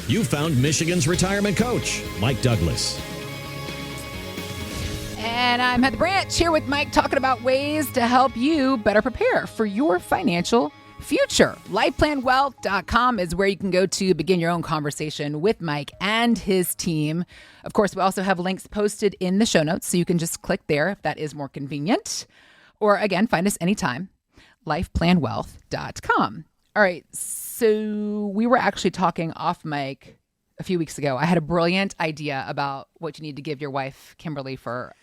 You found Michigan's retirement coach, Mike Douglas. And I'm Heather Branch here with Mike talking about ways to help you better prepare for your financial future. LifePlanWealth.com is where you can go to begin your own conversation with Mike and his team. Of course, we also have links posted in the show notes, so you can just click there if that is more convenient. Or again, find us anytime. LifePlanWealth.com. All right, so we were actually talking off mic a few weeks ago. I had a brilliant idea about what you need to give your wife, Kimberly, for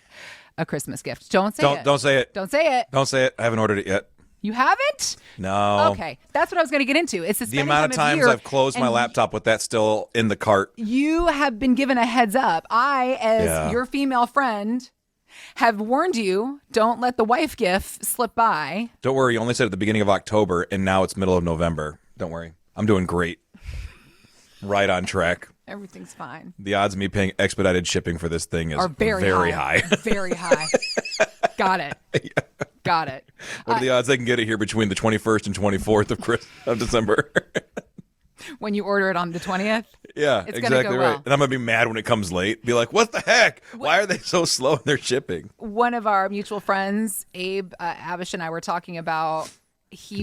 a Christmas gift. Don't say it. Don't say it. Don't say it. Don't say it. I haven't ordered it yet. You haven't? No. Okay, that's what I was going to get into. It's the amount of times I've closed my laptop with that still in the cart. You have been given a heads up. I, as your female friend, have warned you, don't let the wife gift slip by. Don't worry. You only said at the beginning of October, and now it's middle of November. Don't worry. I'm doing great. Right on track. Everything's fine. The odds of me paying expedited shipping for this thing is very high. Very high. Got it. Yeah. Got it. What are the odds I can get it here between the 21st and 24th of December? When you order it on the 20th? Yeah, it's exactly go right. well. And I'm going to be mad when it comes late. Be like, what the heck? Why are they so slow in their shipping? One of our mutual friends, Abe Abish, and I were talking about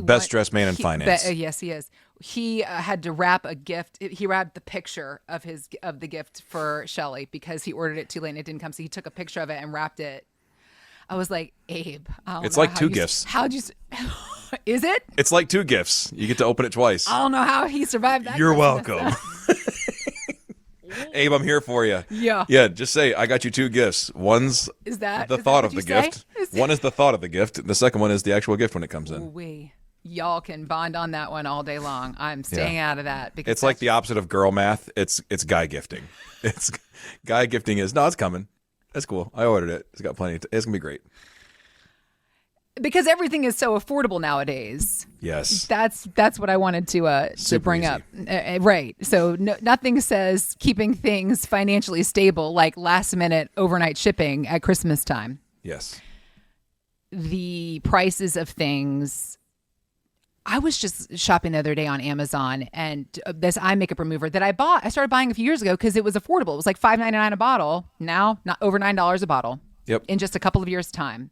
best dressed man in finance. Yes, he is. He had to wrap a gift. He wrapped the picture of the gift for Shelly because he ordered it too late and it didn't come. So he took a picture of it and wrapped it. I was like, Abe, it's like two gifts. How'd you? Is it? It's like two gifts. You get to open it twice. I don't know how he survived that. You're welcome. Abe, I'm here for you. Yeah. Yeah, just say, I got you two gifts. One's the thought of the gift. One is the thought of the gift. And the second one is the actual gift when it comes in. Y'all can bond on that one all day long. I'm staying out of that. Because it's like the opposite of girl math. It's guy gifting. It's guy gifting is, no, it's coming. That's cool. I ordered it. It's got plenty. It's going to be great. Because everything is so affordable nowadays. Yes. That's what I wanted to bring up. Right. So nothing says keeping things financially stable like last minute overnight shipping at Christmas time. Yes. The prices of things. I was just shopping the other day on Amazon, and this eye makeup remover that I started buying a few years ago because it was affordable. It was like $5.99 a bottle. Now, not over $9 a bottle. Yep. In just a couple of years' time.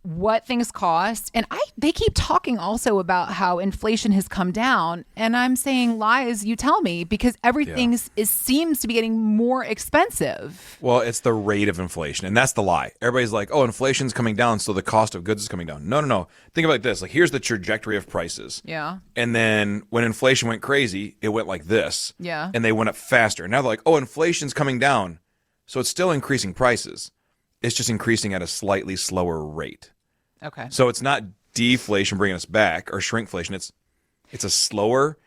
What things cost. And they keep talking also about how inflation has come down. And I'm saying, lies, you tell me, because everything seems to be getting more expensive. Well, it's the rate of inflation. And that's the lie. Everybody's like, oh, inflation's coming down, so the cost of goods is coming down. No. Think about it like this. Like, here's the trajectory of prices. Yeah. And then when inflation went crazy, it went like this. Yeah. And they went up faster. Now they're like, oh, inflation's coming down. So it's still increasing prices. It's just increasing at a slightly slower rate. Okay. So it's not deflation bringing us back or shrinkflation. It's a slower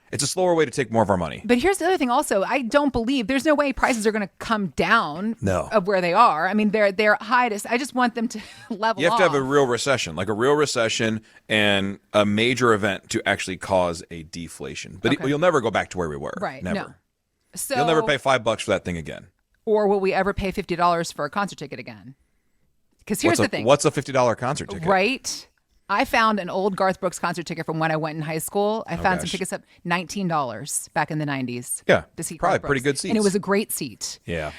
way to take more of our money. But here's the other thing also. I don't believe there's no way prices are going to come down of where they are. I mean, they're high. I just want them to level off. You have to have a real recession, like a real recession and a major event to actually cause a deflation. But you'll never go back to where we were. Right. Never. No. So, you'll never pay $5 for that thing again. Or will we ever pay $50 for a concert ticket again? Because here's the thing. What's a $50 concert ticket? Right. I found an old Garth Brooks concert ticket from when I went in high school. I found some tickets up $19 back in the 90s. Yeah. To see probably Garth Brooks. Pretty good seats. And it was a great seat. Yeah.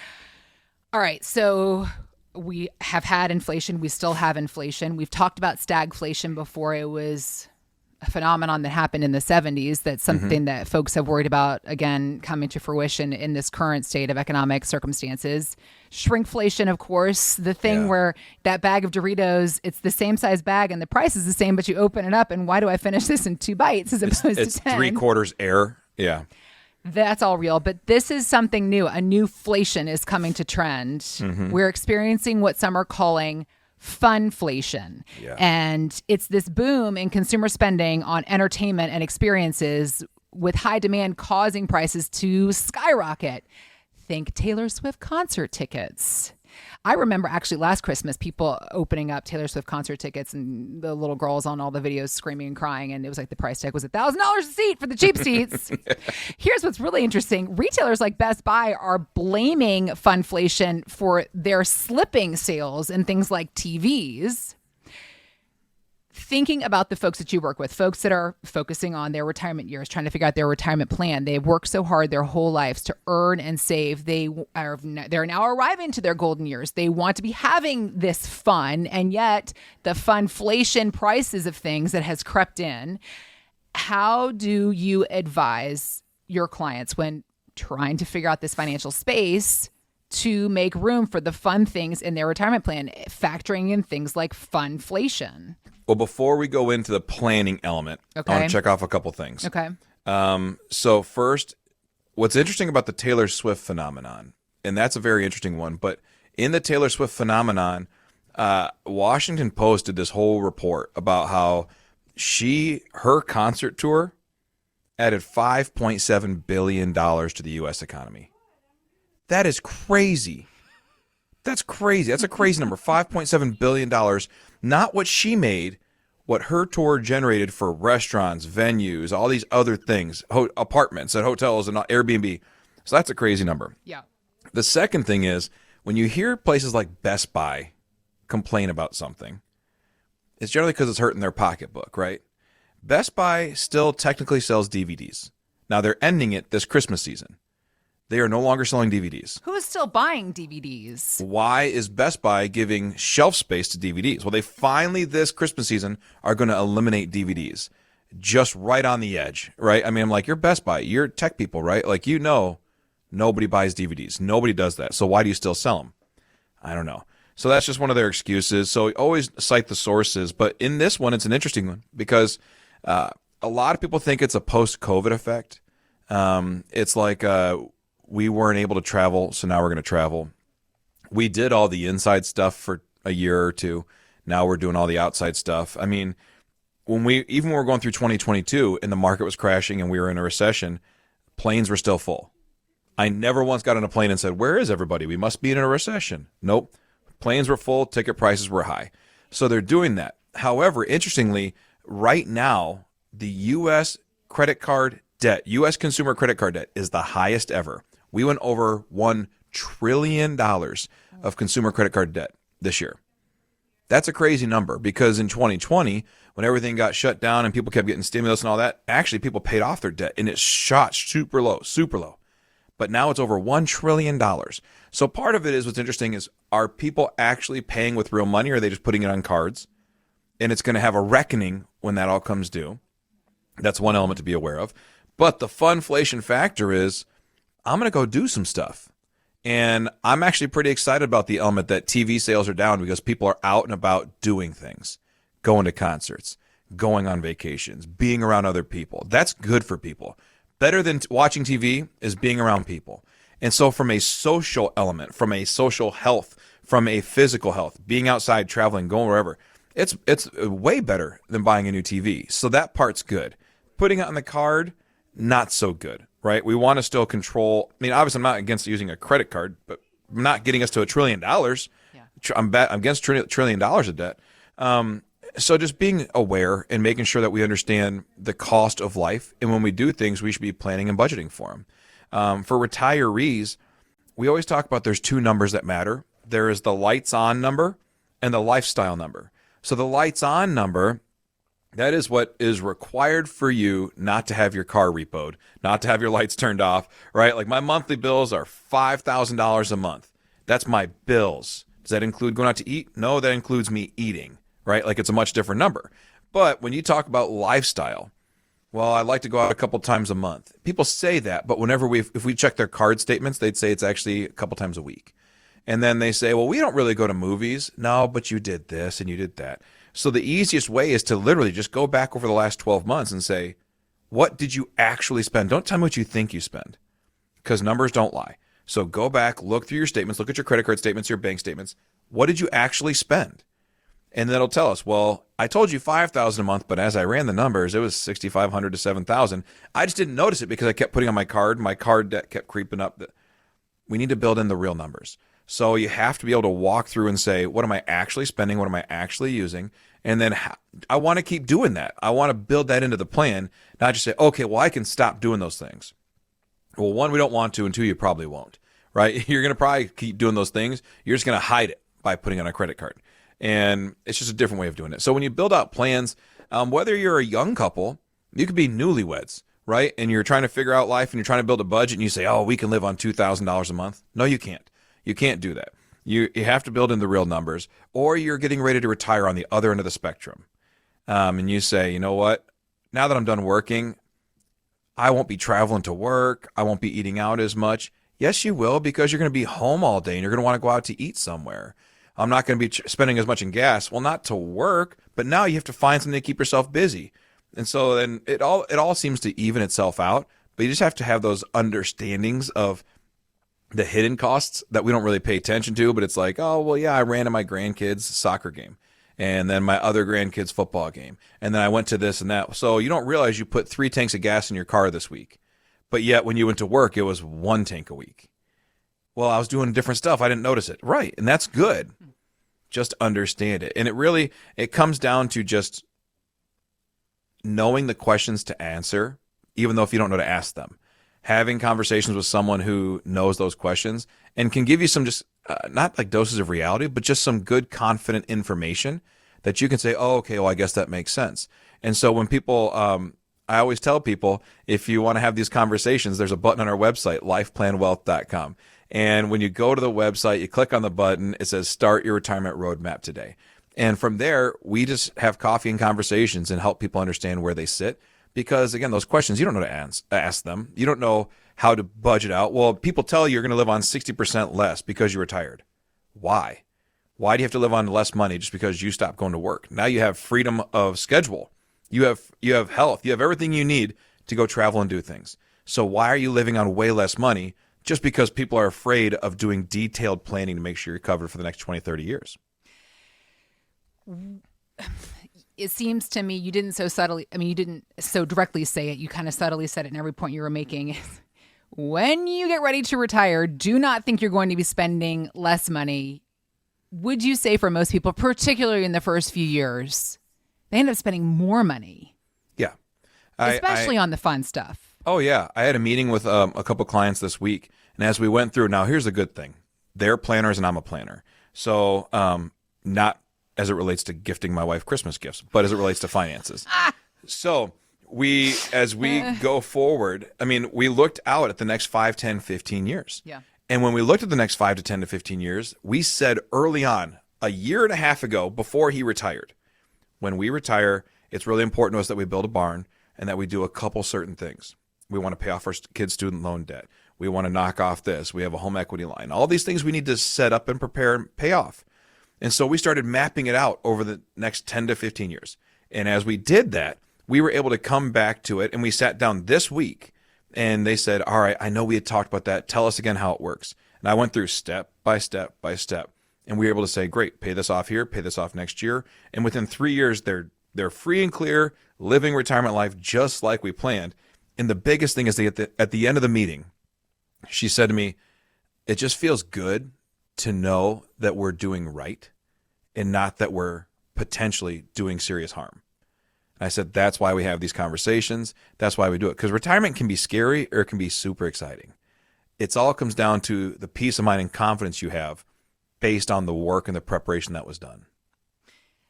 All right. So we have had inflation. We still have inflation. We've talked about stagflation before. It was a phenomenon that happened in the 70s. That's something that folks have worried about, again, coming to fruition in this current state of economic circumstances. Shrinkflation, of course, the thing where that bag of Doritos, it's the same size bag and the price is the same, but you open it up and why do I finish this in 2 bites as opposed to 10? It's 3/4 air. Yeah. That's all real. But this is something new. A new flation is coming to trend. We're experiencing what some are calling funflation. Yeah. And it's this boom in consumer spending on entertainment and experiences with high demand causing prices to skyrocket. Think Taylor Swift concert tickets. I remember actually last Christmas, people opening up Taylor Swift concert tickets and the little girls on all the videos screaming and crying. And it was like the price tag was $1,000 a seat for the cheap seats. Here's what's really interesting. Retailers like Best Buy are blaming funflation for their slipping sales and things like TVs. thinking about the folks that you work with, folks that are focusing on their retirement years, trying to figure out their retirement plan. They've worked so hard their whole lives to earn and save. They're now arriving to their golden years. They want to be having this fun, and yet the funflation prices of things that has crept in. How do you advise your clients when trying to figure out this financial space to make room for the fun things in their retirement plan, factoring in things like funflation? Well, before we go into the planning element, I want to check off a couple things. Okay. So first, what's interesting about the Taylor Swift phenomenon, and that's a very interesting one, but in the Taylor Swift phenomenon, Washington Post did this whole report about how her concert tour added $5.7 billion to the U.S. economy. That is crazy. That's crazy. That's a crazy number. $5.7 billion. Not what she made, what her tour generated for restaurants, venues, all these other things, apartments and hotels and Airbnb. So that's a crazy number. Yeah. The second thing is, when you hear places like Best Buy complain about something, it's generally because it's hurting their pocketbook, right? Best Buy still technically sells DVDs. Now they're ending it this Christmas season. They are no longer selling DVDs. Who is still buying DVDs? Why is Best Buy giving shelf space to DVDs? Well, they finally this Christmas season are going to eliminate DVDs. Just right on the edge, right? I mean, I'm like, you're Best Buy. You're tech people, right? Like, nobody buys DVDs. Nobody does that. So why do you still sell them? I don't know. So that's just one of their excuses. So always cite the sources. But in this one, it's an interesting one because a lot of people think it's a post-COVID effect. It's like we weren't able to travel, so now we're going to travel. We did all the inside stuff for a year or two. Now we're doing all the outside stuff. I mean, when we were going through 2022 and the market was crashing and we were in a recession, planes were still full. I never once got on a plane and said, "Where is everybody? We must be in a recession." Nope. Planes were full, ticket prices were high. So they're doing that. However, interestingly, right now, the U.S. credit card debt, U.S. consumer credit card debt is the highest ever. We went over $1 trillion of consumer credit card debt this year. That's a crazy number because in 2020, when everything got shut down and people kept getting stimulus and all that, actually people paid off their debt and it shot super low, super low. But now it's over $1 trillion. So part of it is what's interesting is, are people actually paying with real money or are they just putting it on cards? And it's going to have a reckoning when that all comes due. That's one element to be aware of. But the funflation factor is, I'm going to go do some stuff. And I'm actually pretty excited about the element that TV sales are down because people are out and about doing things, going to concerts, going on vacations, being around other people. That's good for people. Better than watching TV is being around people. And so from a social element, from a social health, from a physical health, being outside, traveling, going wherever, it's way better than buying a new TV. So that part's good. Putting it on the card, not so good, right? We want to still control. I mean, obviously, I'm not against using a credit card, but I'm not getting us to $1 trillion. Yeah. I'm against $1 trillion of debt. So just being aware and making sure that we understand the cost of life. And when we do things, we should be planning and budgeting for them. For retirees, we always talk about there's two numbers that matter. There is the lights on number and the lifestyle number. So the lights on number, that is what is required for you not to have your car repoed, not to have your lights turned off, right? Like my monthly bills are $5,000 a month. That's my bills. Does that include going out to eat? No, that includes me eating, right? Like it's a much different number. But when you talk about lifestyle, well, I like to go out a couple times a month. People say that, but if we check their card statements, they'd say it's actually a couple times a week. And then they say, well, we don't really go to movies. No, but you did this and you did that. So the easiest way is to literally just go back over the last 12 months and say, what did you actually spend? Don't tell me what you think you spend, because numbers don't lie. So go back, look through your statements, look at your credit card statements, your bank statements. What did you actually spend? And that'll tell us, well, I told you $5,000 a month, but as I ran the numbers, it was $6,500 to $7,000. I just didn't notice it because I kept putting on my card. My card debt kept creeping up. We need to build in the real numbers. So you have to be able to walk through and say, what am I actually spending? What am I actually using? And then I want to keep doing that. I want to build that into the plan, not just say, okay, well, I can stop doing those things. Well, one, we don't want to, and two, you probably won't, right? You're going to probably keep doing those things. You're just going to hide it by putting on a credit card. And it's just a different way of doing it. So when you build out plans, whether you're a young couple, you could be newlyweds, right? And you're trying to figure out life and you're trying to build a budget and you say, oh, we can live on $2,000 a month. No, you can't. You can't do that. You have to build in the real numbers, or you're getting ready to retire on the other end of the spectrum. And you say, you know what? Now that I'm done working, I won't be traveling to work. I won't be eating out as much. Yes, you will, because you're going to be home all day and you're going to want to go out to eat somewhere. I'm not going to be spending as much in gas. Well, not to work, but now you have to find something to keep yourself busy. And so then it all seems to even itself out, but you just have to have those understandings of the hidden costs that we don't really pay attention to, but it's like, oh, well, yeah, I ran to my grandkids' soccer game and then my other grandkids' football game. And then I went to this and that. So you don't realize you put 3 tanks of gas in your car this week, but yet when you went to work, it was 1 tank a week. Well, I was doing different stuff. I didn't notice it. Right. And that's good. Just understand it. And it comes down to just knowing the questions to answer, even though if you don't know to ask them. Having conversations with someone who knows those questions and can give you some just not like doses of reality, but just some good, confident information that you can say, oh, okay, well, I guess that makes sense. And so when people, I always tell people, if you want to have these conversations, there's a button on our website, lifeplanwealth.com. And when you go to the website, you click on the button, it says start your retirement roadmap today. And from there, we just have coffee and conversations and help people understand where they sit. Because again, those questions, you don't know to ask them. You don't know how to budget out. Well, people tell you you're going to live on 60% less because you're retired. Why? Why do you have to live on less money just because you stopped going to work? Now you have freedom of schedule. You have health. You have everything you need to go travel and do things. So why are you living on way less money just because people are afraid of doing detailed planning to make sure you're covered for the next 20, 30 years? It seems to me you didn't so directly say it. You kind of subtly said it in every point you were making. When you get ready to retire, do not think you're going to be spending less money. Would you say for most people, particularly in the first few years, they end up spending more money? Yeah. Especially on the fun stuff. Oh, yeah. I had a meeting with a couple clients this week. And as we went through, now here's the good thing. They're planners and I'm a planner. So not as it relates to gifting my wife Christmas gifts, but as it relates to finances. So as we go forward, we looked out at the next 5, 10, 15 years. Yeah. And when we looked at the next 5 to 10 to 15 years, we said early on, a year and a half ago, before he retired, when we retire, it's really important to us that we build a barn and that we do a couple certain things. We want to pay off our kids' student loan debt. We want to knock off this. We have a home equity line. All these things we need to set up and prepare and pay off. And so we started mapping it out over the next 10 to 15 years. And as we did that, we were able to come back to it. And we sat down this week and they said, all right, I know we had talked about that. Tell us again how it works. And I went through step by step by step. And we were able to say, great, pay this off here, pay this off next year. And within 3 years, they're free and clear, living retirement life just like we planned. And the biggest thing is at the end of the meeting, she said to me, it just feels good to know that we're doing right and not that we're potentially doing serious harm. And I said, that's why we have these conversations. That's why we do it. Because retirement can be scary or it can be super exciting. It all comes down to the peace of mind and confidence you have based on the work and the preparation that was done.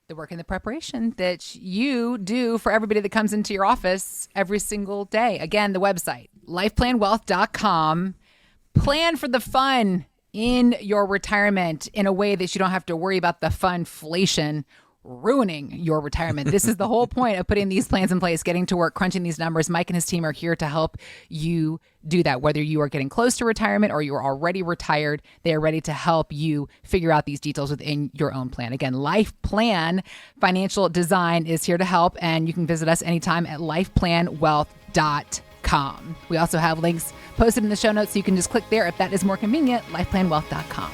The work and the preparation that you do for everybody that comes into your office every single day. Again, the website, lifeplanwealth.com. Plan for the fun in your retirement in a way that you don't have to worry about the funflation ruining your retirement. This is the whole point of putting these plans in place, getting to work, crunching these numbers. Mike and his team are here to help you do that. Whether you are getting close to retirement or you are already retired, they are ready to help you figure out these details within your own plan. Again, Life Plan Financial Design is here to help, and you can visit us anytime at lifeplanwealth.com. We also have links posted in the show notes, so you can just click there if that is more convenient, lifeplanwealth.com.